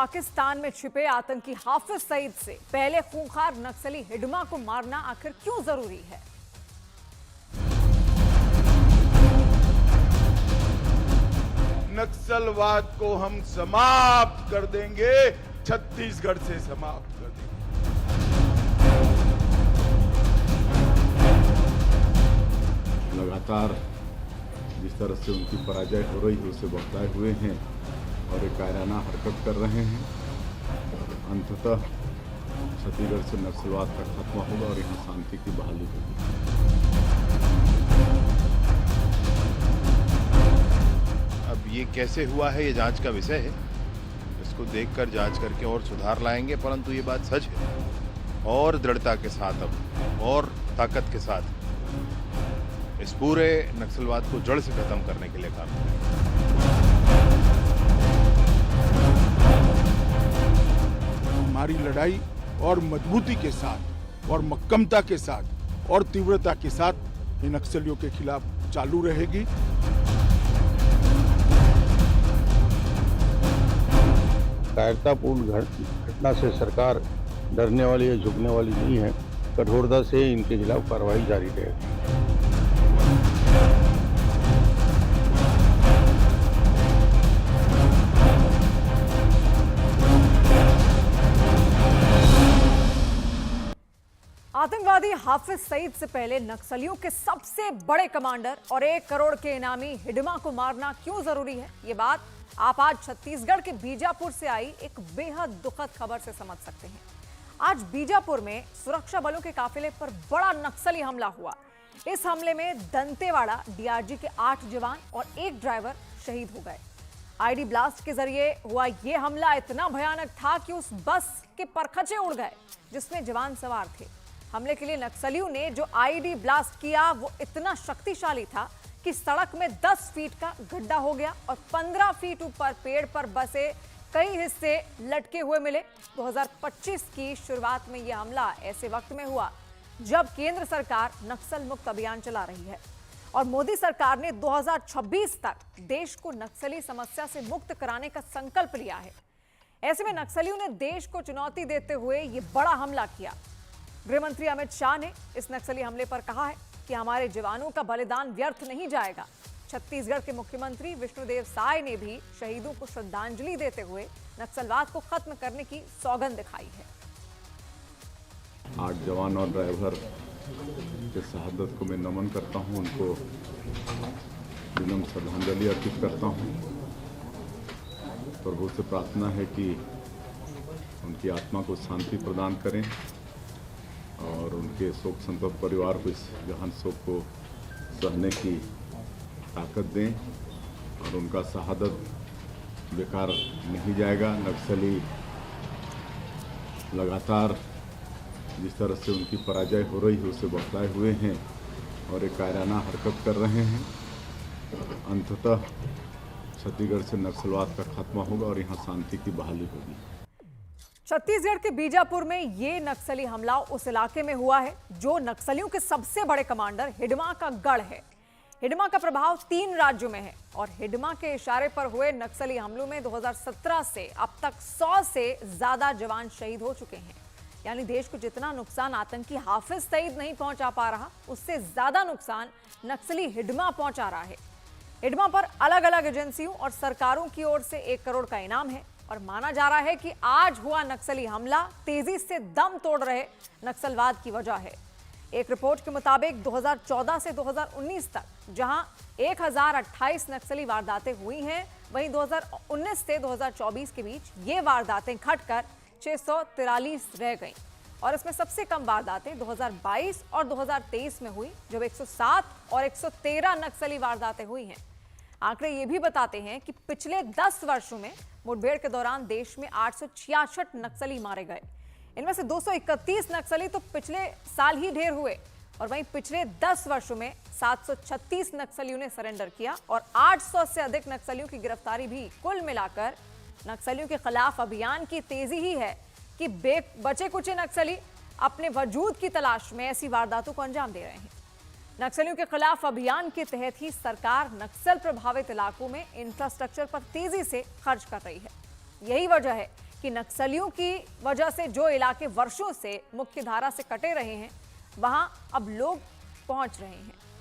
पाकिस्तान में छिपे आतंकी हाफिज सईद से पहले खूंखार नक्सली हिडमा को मारना आखिर क्यों जरूरी है? नक्सलवाद को हम समाप्त कर देंगे, छत्तीसगढ़ से समाप्त कर देंगे। लगातार जिस तरह से उनकी पराजय हो रही है उसे बौखलाए हुए हैं और एक कायराना हरकत कर रहे हैं। अंततः छत्तीसगढ़ से नक्सलवाद का खात्मा होगा और यहाँ शांति की बहाली होगी। अब ये कैसे हुआ है, ये जांच का विषय है। इसको देखकर जांच करके और सुधार लाएंगे, परंतु ये बात सच है और दृढ़ता के साथ अब और ताकत के साथ इस पूरे नक्सलवाद को जड़ से खत्म करने के लिए काम करें। हमारी लड़ाई और मजबूती के साथ और मक्कमता के साथ और तीव्रता के साथ इन नक्सलियों के खिलाफ चालू रहेगी। कायरतापूर्ण घटना से सरकार डरने वाली या झुकने वाली नहीं है। कठोरता से इनके खिलाफ कार्रवाई जारी रहेगी। आतंकवादी हाफिज सईद से पहले नक्सलियों के सबसे बड़े कमांडर और 1 करोड़ के इनामी हिडमा को मारना क्यों जरूरी है, ये बात आप आज छत्तीसगढ़ के बीजापुर से आई एक बेहद दुखद खबर से समझ सकते हैं। आज बीजापुर में सुरक्षा बलों के काफिले पर बड़ा नक्सली हमला हुआ। इस हमले में दंतेवाड़ा डीआरजी के 8 जवान और 1 ड्राइवर शहीद हो गए। आईडी ब्लास्ट के जरिए हुआ यह हमला इतना भयानक था कि उस बस के परखचे उड़ गए जिसमें जवान सवार थे। हमले के लिए नक्सलियों ने जो आईडी ब्लास्ट किया वो इतना शक्तिशाली था कि सड़क में 10 फीट का गड्ढा हो गया और 15 फीट ऊपर पेड़ पर बसे कई हिस्से लटके हुए मिले। 2025 की शुरुआत में यह हमला ऐसे वक्त में हुआ जब केंद्र सरकार नक्सल मुक्त अभियान चला रही है और मोदी सरकार ने 2026 तक देश को नक्सली समस्या से मुक्त कराने का संकल्प लिया है। ऐसे में नक्सलियों ने देश को चुनौती देते हुए यह बड़ा हमला किया। गृह मंत्री अमित शाह ने इस नक्सली हमले पर कहा है कि हमारे जवानों का बलिदान व्यर्थ नहीं जाएगा। छत्तीसगढ़ के मुख्यमंत्री विष्णुदेव साय ने भी शहीदों को श्रद्धांजलि देते हुए नक्सलवाद को खत्म करने की सौगंध दिखाई है। 8 जवान और ड्राइवर के शहादत को मैं नमन करता हूं, उनको विनम्र श्रद्धांजलि अर्पित करता हूं। प्रभु से प्रार्थना है कि उनकी आत्मा को शांति प्रदान करें और उनके शोक संतप्त परिवार को इस गहन शोक को सहने की ताकत दें और उनका शहादत बेकार नहीं जाएगा। नक्सली लगातार जिस तरह से उनकी पराजय हो रही है उसे बौखलाए हुए हैं और एक कायराना हरकत कर रहे हैं। अंततः छत्तीसगढ़ से नक्सलवाद का खात्मा होगा और यहाँ शांति की बहाली होगी। छत्तीसगढ़ के बीजापुर में ये नक्सली हमला उस इलाके में हुआ है जो नक्सलियों के सबसे बड़े कमांडर हिडमा का गढ़ है। हिडमा का प्रभाव 3 राज्यों में है और हिडमा के इशारे पर हुए नक्सली हमलों में 2017 से अब तक 100 से ज्यादा जवान शहीद हो चुके हैं। यानी देश को जितना नुकसान आतंकी हाफिज सईद नहीं पहुंचा पा रहा, उससे ज्यादा नुकसान नक्सली हिडमा पहुंचा रहा है। हिडमा पर अलग अलग एजेंसियों और सरकारों की ओर से 1 करोड़ का इनाम है और माना जा रहा है कि आज हुआ नक्सली हमला तेजी से दम तोड़ रहे नक्सलवाद की वजह है। एक रिपोर्ट के मुताबिक 2014 से 2019 तक जहां 1028 नक्सली वारदातें हुई हैं, वहीं 2019 से 2024 के बीच ये वारदातें घटकर 643 रह गईं और इसमें सबसे कम वारदातें 2022 और 2023 में हुई जब 107 और 113 नक्सली वारदातें हुई हैं। आंकड़े ये भी बताते हैं कि पिछले 10 वर्षों में मुठभेड़ के दौरान देश में 866 नक्सली मारे गए। इनमें से 231 नक्सली तो पिछले साल ही ढेर हुए और वहीं पिछले 10 वर्षों में 736 नक्सलियों ने सरेंडर किया और 800 से अधिक नक्सलियों की गिरफ्तारी भी। कुल मिलाकर नक्सलियों के खिलाफ अभियान की तेजी ही है कि बचे कुचे नक्सली अपने वजूद की तलाश में ऐसी वारदातों को अंजाम दे रहे हैं। नक्सलियों के खिलाफ अभियान के तहत ही सरकार नक्सल प्रभावित इलाकों में इंफ्रास्ट्रक्चर पर तेजी से खर्च कर रही है। यही वजह है कि नक्सलियों की वजह से जो इलाके वर्षों से मुख्य धारा से कटे रहे हैं, वहां अब लोग पहुंच रहे हैं।